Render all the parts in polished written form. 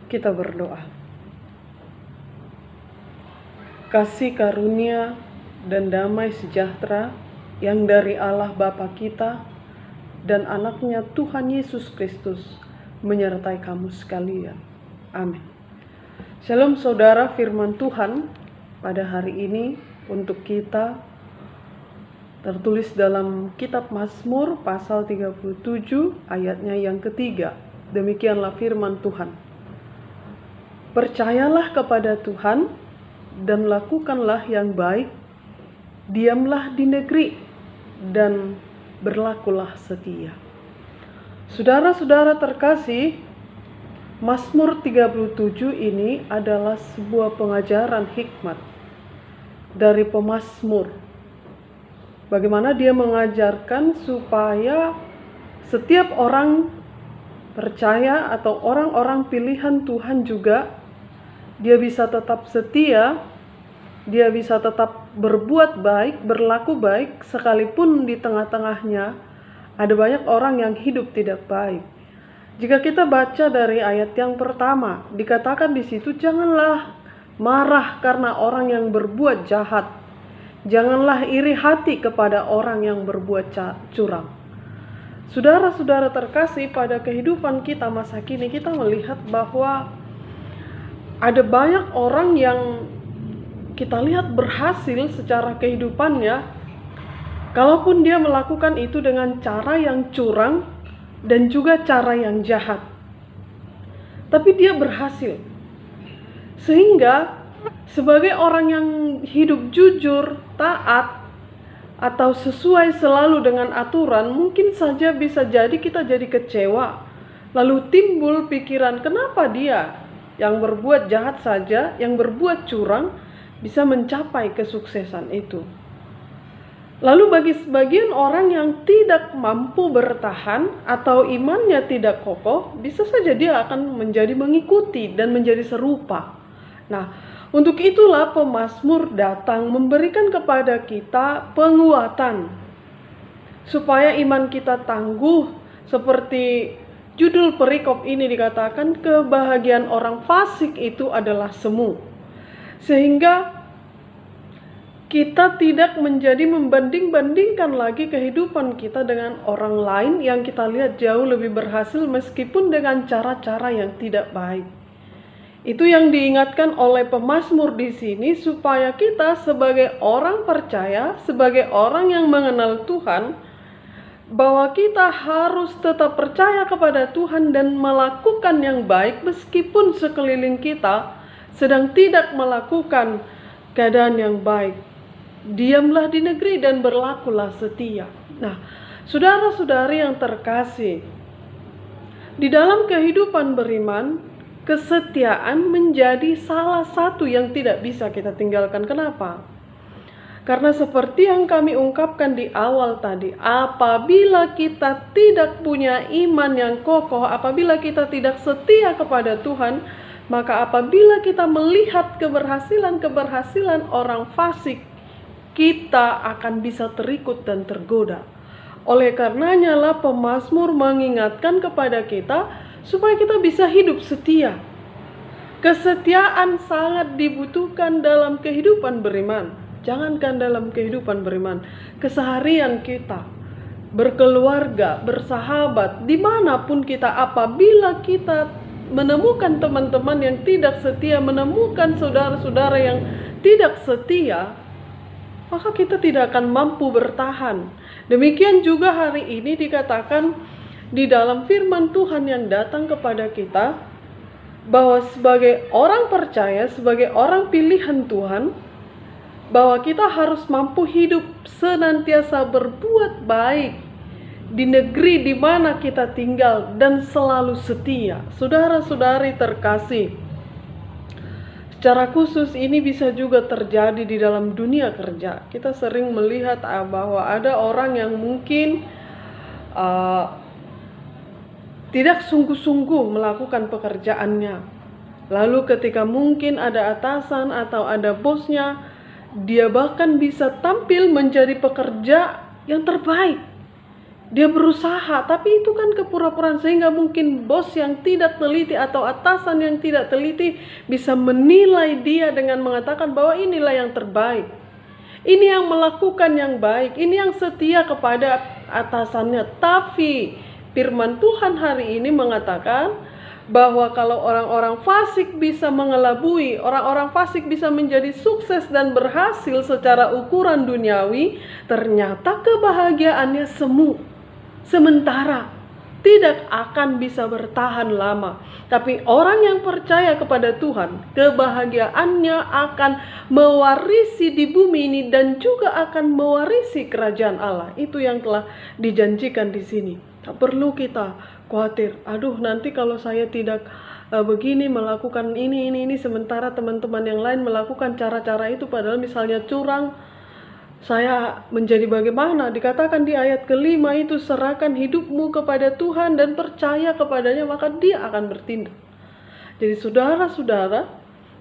Kita berdoa. Kasih karunia dan damai sejahtera yang dari Allah Bapa kita dan anaknya Tuhan Yesus Kristus menyertai kamu sekalian. Amin. Shalom saudara, firman Tuhan pada hari ini untuk kita tertulis dalam kitab Mazmur pasal 37 ayatnya yang ketiga. Demikianlah firman Tuhan. Percayalah kepada Tuhan dan lakukanlah yang baik, diamlah di negeri dan berlakulah setia. Saudara-saudara terkasih, Mazmur 37 ini adalah sebuah pengajaran hikmat dari pemazmur. Bagaimana dia mengajarkan supaya setiap orang percaya atau orang-orang pilihan Tuhan juga dia bisa tetap setia, dia bisa tetap berbuat baik, berlaku baik, sekalipun di tengah-tengahnya ada banyak orang yang hidup tidak baik. Jika kita baca dari ayat yang pertama, dikatakan di situ, janganlah marah karena orang yang berbuat jahat. Janganlah iri hati kepada orang yang berbuat curang. Saudara-saudara terkasih, pada kehidupan kita masa kini kita melihat bahwa ada banyak orang yang kita lihat berhasil secara kehidupannya, kalaupun dia melakukan itu dengan cara yang curang dan juga cara yang jahat. Tapi dia berhasil. Sehingga sebagai orang yang hidup jujur, taat, atau sesuai selalu dengan aturan, mungkin saja bisa jadi kita jadi kecewa. Lalu timbul pikiran, kenapa dia yang berbuat jahat saja, yang berbuat curang, bisa mencapai kesuksesan itu. Lalu bagi sebagian orang yang tidak mampu bertahan atau imannya tidak kokoh, bisa saja dia akan menjadi mengikuti dan menjadi serupa. Nah, untuk itulah pemazmur datang memberikan kepada kita penguatan supaya iman kita tangguh. Seperti judul perikop ini dikatakan, kebahagiaan orang fasik itu adalah semu. Sehingga kita tidak menjadi membanding-bandingkan lagi kehidupan kita dengan orang lain yang kita lihat jauh lebih berhasil meskipun dengan cara-cara yang tidak baik. Itu yang diingatkan oleh pemazmur di sini, supaya kita sebagai orang percaya, sebagai orang yang mengenal Tuhan, bahwa kita harus tetap percaya kepada Tuhan dan melakukan yang baik meskipun sekeliling kita sedang tidak melakukan keadaan yang baik. Diamlah di negeri dan berlakulah setia. Nah, saudara-saudari yang terkasih, di dalam kehidupan beriman, kesetiaan menjadi salah satu yang tidak bisa kita tinggalkan. Kenapa? Karena seperti yang kami ungkapkan di awal tadi, apabila kita tidak punya iman yang kokoh, apabila kita tidak setia kepada Tuhan, maka apabila kita melihat keberhasilan orang fasik, kita akan bisa terikut dan tergoda. Oleh karenanya lah pemazmur mengingatkan kepada kita supaya kita bisa hidup setia. Kesetiaan sangat dibutuhkan dalam kehidupan beriman. Jangankan dalam kehidupan beriman, keseharian kita, berkeluarga, bersahabat, dimanapun kita, apabila kita menemukan teman-teman yang tidak setia, menemukan saudara-saudara yang tidak setia, maka kita tidak akan mampu bertahan. Demikian juga hari ini dikatakan di dalam firman Tuhan yang datang kepada kita, bahwa sebagai orang percaya, sebagai orang pilihan Tuhan, bahwa kita harus mampu hidup senantiasa berbuat baik di negeri di mana kita tinggal dan selalu setia. Saudara-saudari terkasih, secara khusus ini bisa juga terjadi di dalam dunia kerja. Kita sering melihat bahwa ada orang yang mungkin tidak sungguh-sungguh melakukan pekerjaannya. Lalu ketika mungkin ada atasan atau ada bosnya, dia bahkan bisa tampil menjadi pekerja yang terbaik. Dia berusaha, tapi itu kan kepura-puraan, sehingga mungkin bos yang tidak teliti atau atasan yang tidak teliti bisa menilai dia dengan mengatakan bahwa inilah yang terbaik. Ini yang melakukan yang baik, ini yang setia kepada atasannya. Tapi firman Tuhan hari ini mengatakan bahwa kalau orang-orang fasik bisa mengelabui, orang-orang fasik bisa menjadi sukses dan berhasil secara ukuran duniawi, ternyata kebahagiaannya semu, sementara, tidak akan bisa bertahan lama. Tapi orang yang percaya kepada Tuhan, kebahagiaannya akan mewarisi di bumi ini dan juga akan mewarisi kerajaan Allah. Itu yang telah dijanjikan di sini. Tak perlu kita khawatir, aduh nanti kalau saya tidak begini melakukan ini, sementara teman-teman yang lain melakukan cara-cara itu, padahal misalnya curang, saya menjadi bagaimana? Dikatakan di ayat kelima itu, serahkan hidupmu kepada Tuhan dan percaya kepadanya, maka dia akan bertindak. Jadi saudara-saudara,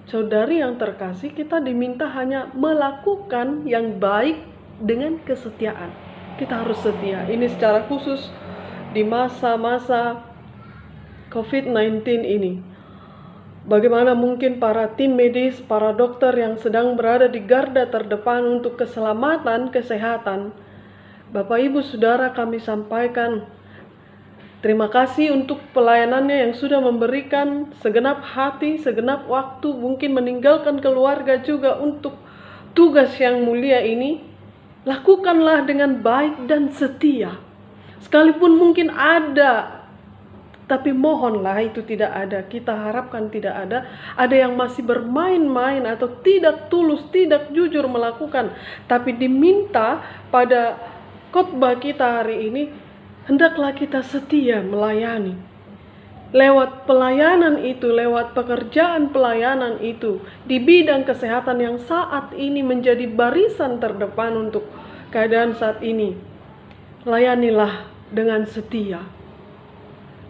saudari yang terkasih, kita diminta hanya melakukan yang baik dengan kesetiaan. Kita harus setia. Ini secara khusus di masa-masa COVID-19 ini. Bagaimana mungkin para tim medis, para dokter yang sedang berada di garda terdepan untuk keselamatan, kesehatan. Bapak Ibu Saudara, kami sampaikan terima kasih untuk pelayanannya yang sudah memberikan segenap hati, segenap waktu, mungkin meninggalkan keluarga juga untuk tugas yang mulia ini. Lakukanlah dengan baik dan setia. Sekalipun mungkin ada, tapi mohonlah itu tidak ada. Kita harapkan tidak ada. Ada yang masih bermain-main atau tidak tulus, tidak jujur melakukan. Tapi diminta pada khotbah kita hari ini, hendaklah kita setia melayani. Lewat pelayanan itu, lewat pekerjaan pelayanan itu, di bidang kesehatan yang saat ini menjadi barisan terdepan untuk keadaan saat ini. Layanilah dengan setia.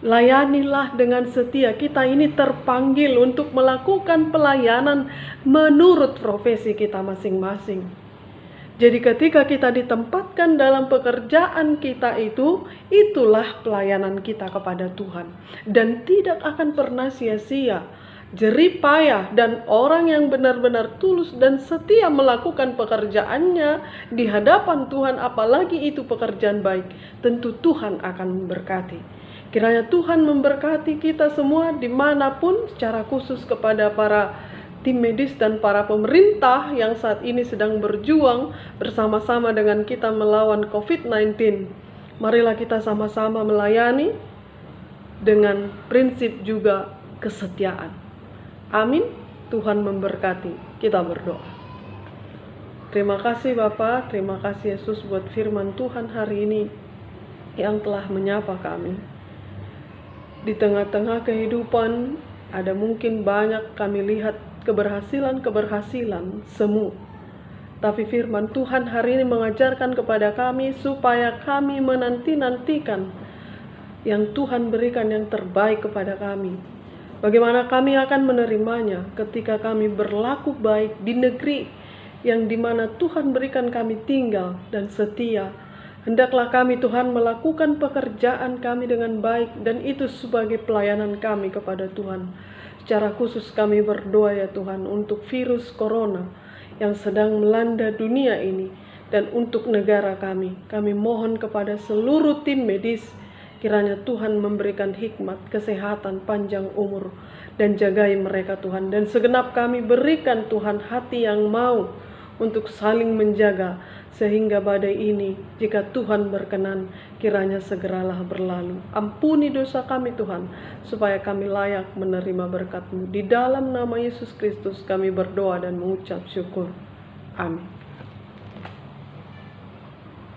Layanilah dengan setia. Kita ini terpanggil untuk melakukan pelayanan menurut profesi kita masing-masing. Jadi ketika kita ditempatkan dalam pekerjaan kita itu, itulah pelayanan kita kepada Tuhan. Dan tidak akan pernah sia-sia. Jerih payah dan orang yang benar-benar tulus dan setia melakukan pekerjaannya di hadapan Tuhan, apalagi itu pekerjaan baik, tentu Tuhan akan memberkati. Kiranya Tuhan memberkati kita semua dimanapun, secara khusus kepada para tim medis dan para pemerintah yang saat ini sedang berjuang bersama-sama dengan kita melawan COVID-19. Marilah kita sama-sama melayani dengan prinsip juga kesetiaan. Amin. Tuhan memberkati. Kita berdoa. Terima kasih Bapa, terima kasih Yesus buat firman Tuhan hari ini yang telah menyapa kami. Di tengah-tengah kehidupan ada mungkin banyak kami lihat keberhasilan semu. Tapi firman Tuhan hari ini mengajarkan kepada kami supaya kami menanti-nantikan yang Tuhan berikan yang terbaik kepada kami. Bagaimana kami akan menerimanya ketika kami berlaku baik di negeri yang dimana Tuhan berikan kami tinggal dan setia. Hendaklah kami Tuhan melakukan pekerjaan kami dengan baik, dan itu sebagai pelayanan kami kepada Tuhan. Secara khusus kami berdoa ya Tuhan untuk virus corona yang sedang melanda dunia ini, dan untuk negara kami. Kami mohon kepada seluruh tim medis, kiranya Tuhan memberikan hikmat, kesehatan, panjang umur, dan jagai mereka Tuhan. Dan segenap kami berikan Tuhan hati yang mau untuk saling menjaga, sehingga badai ini, jika Tuhan berkenan, kiranya segeralah berlalu. Ampuni dosa kami Tuhan, supaya kami layak menerima berkat-Mu. Di dalam nama Yesus Kristus kami berdoa dan mengucap syukur. Amin.